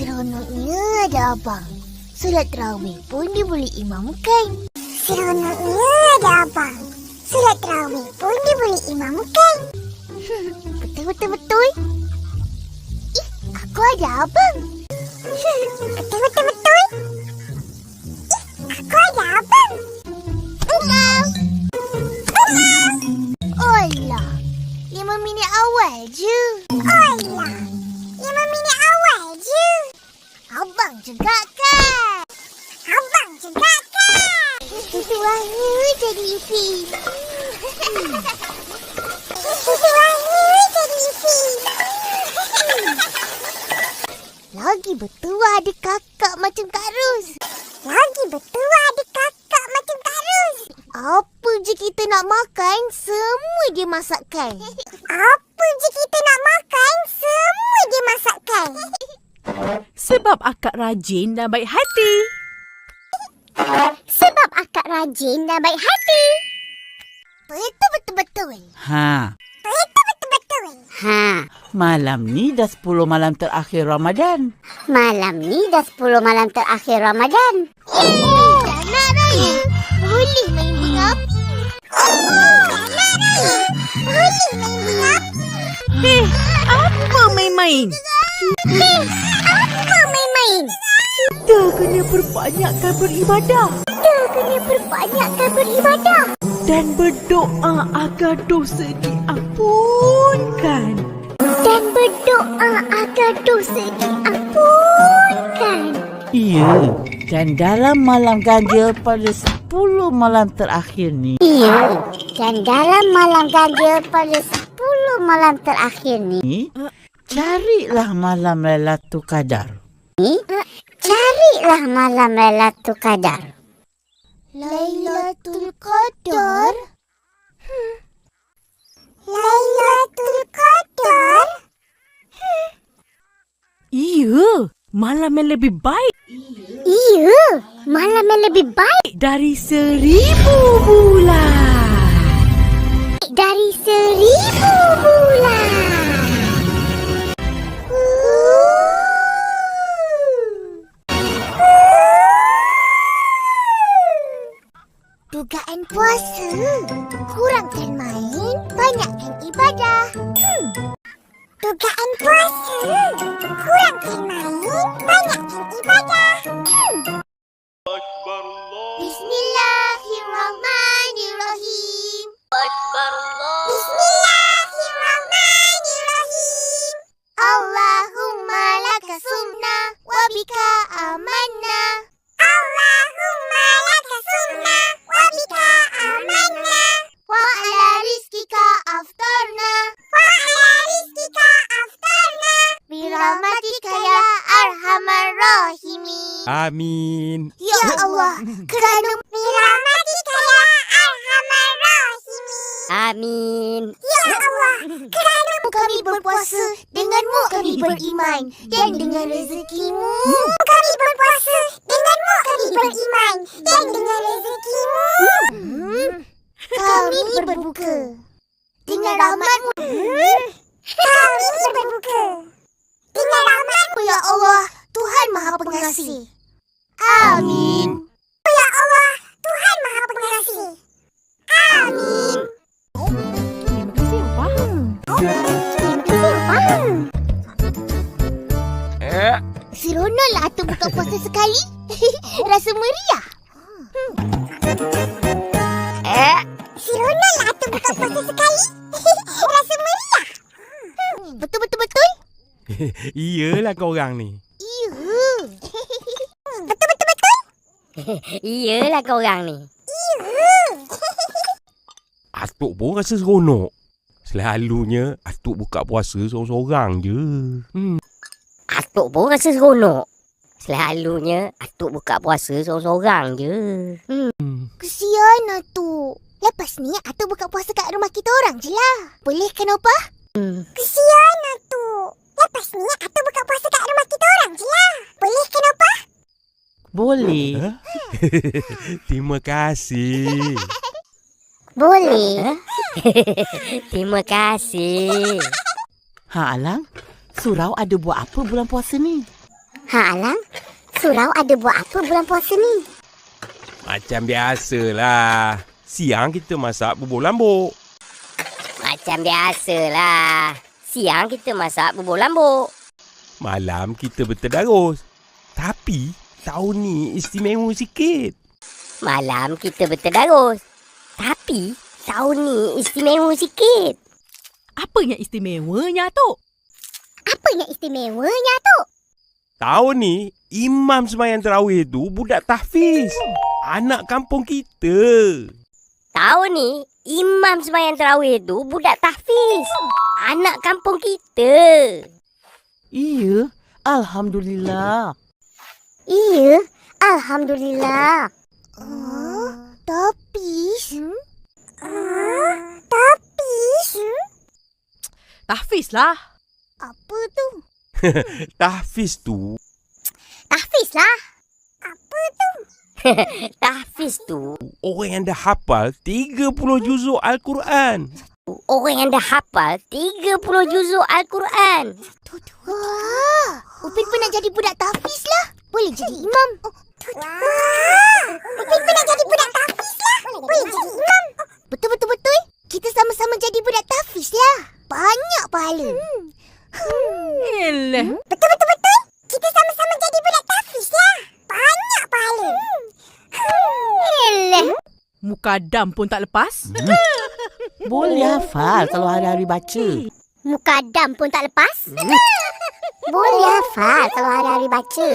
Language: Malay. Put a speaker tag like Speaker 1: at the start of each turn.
Speaker 1: Seronoknya ada abang. Solat tarawih pun dia boleh imamkan.
Speaker 2: Seronoknya ada abang. Solat tarawih pun dia boleh imamkan.
Speaker 1: Betul-betul. Aku ada abang.
Speaker 2: Betul. Aku ada abang.
Speaker 1: Alah, 5 minit awal je.
Speaker 2: Alah, 5 minit awal je.
Speaker 1: Abang cakap kan. Sesuanya jadi isi. Lagi bertua ada kakak macam Kak Ros. Apa je kita nak makan, semua dia masakkan.
Speaker 3: Sebab akak rajin dan baik hati.
Speaker 1: Betul.
Speaker 4: Ha. Malam ni dah 10 malam terakhir Ramadan.
Speaker 1: Anak raya, boleh main bingap?
Speaker 3: Apa main-main? Kita kena perbanyakkan beribadah. Dan berdoa agar dosa diampunkan.
Speaker 4: Ya. Dan dalam malam ganjil pada 10 malam terakhir ni, carilah malam Lailatul Qadar.
Speaker 1: Lailatul Qadar?
Speaker 3: Iya, malam yang lebih baik dari 1000 bulan.
Speaker 1: Dugaan puasa. Kurangkan main, banyakkan ibadah. Bismillahirrahmanirrahim. Allahumma laka sumna wa bika amanna. Wa ala rizkika aftarna. Birahmatika ya arhamar rahimin.
Speaker 5: Amin.
Speaker 1: Ya Allah, kerana birahmatika ya arhamar rahimin.
Speaker 2: Amin.
Speaker 1: Kerana kami berpuasa, denganmu kami beriman. Dan dengan rezekimu kami berpuasa, denganmu kami beriman. Dan dengan rezekimu kami berbuka. Dengan rahmatmu kami berbuka. Dengan rahmatmu ya Allah, Tuhan Maha Pengasih. Amin. Ya Allah, Tuhan Maha Pengasih. Amin.
Speaker 3: Terima kasih, Abang.
Speaker 1: Seronoklah atuk buka puasa sekali. Rasa meriah. Betul.
Speaker 5: Iyalah korang ni.
Speaker 2: Iyalah korang ni.
Speaker 5: Atuk pun rasa seronok. Selalunya atuk buka puasa seorang-seorang je.
Speaker 2: Atuk pun rasa seronok. Selalunya atuk buka puasa seorang-seorang je.
Speaker 1: Kesian atuk. Lepas ni atuk buka puasa kat rumah kita orang je lah. Boleh kan Opah? Kesian atuk. Lepas ni atuk buka puasa kat rumah kita orang je lah. Boleh kan Opah?
Speaker 4: Boleh.
Speaker 5: Terima kasih.
Speaker 2: Boleh. Terima kasih.
Speaker 4: Ha Alang, surau ada buat apa bulan puasa ni?
Speaker 1: Ha Alang, surau ada buat apa bulan puasa ni?
Speaker 5: Macam biasalah. Siang kita masak bubur lambuk.
Speaker 2: Macam biasalah. Siang kita masak bubur lambuk.
Speaker 5: Malam kita bertadarus. Tapi tahun ni istimewa sikit.
Speaker 2: Malam kita bertadarus. Tapi tahun ni istimewa sikit.
Speaker 3: Apa yang istimewanya, Atuk?
Speaker 1: Apa yang istimewanya tu?
Speaker 5: Tahun ni imam sembahyang tarawih tu budak tahfiz. Anak kampung kita.
Speaker 2: Tahun ni imam sembahyang tarawih tu budak tahfiz. Anak kampung kita.
Speaker 4: Iya, Alhamdulillah.
Speaker 1: Iya, Alhamdulillah. Tapis? Tapis?
Speaker 3: Tahfiz lah.
Speaker 1: Apa tu?
Speaker 5: Tahfiz tu
Speaker 1: Tahfiz lah.
Speaker 2: Tahfiz tu
Speaker 5: orang yang dah hafal 30 juzuk Al-Quran.
Speaker 2: orang yang dah hafal 30 juzuk Al-Quran.
Speaker 1: Wah, Upin pun nak jadi budak tahfiz lah. Boleh jadi imam. Wah, Upin pun nak jadi budak tahfiz lah. Boleh jadi imam. Betul. Kita sama-sama jadi budak tahfiz lah. Banyak pahala.
Speaker 3: Eleh.
Speaker 1: Betul. Kita sama-sama jadi budak tahfiz lah. Banyak pahala. Eleh.
Speaker 3: Mukadam pun tak lepas.
Speaker 4: Boleh hafal kalau hari-hari baca.
Speaker 1: Mukadam pun tak lepas. Boleh hafal kalau hari-hari baca.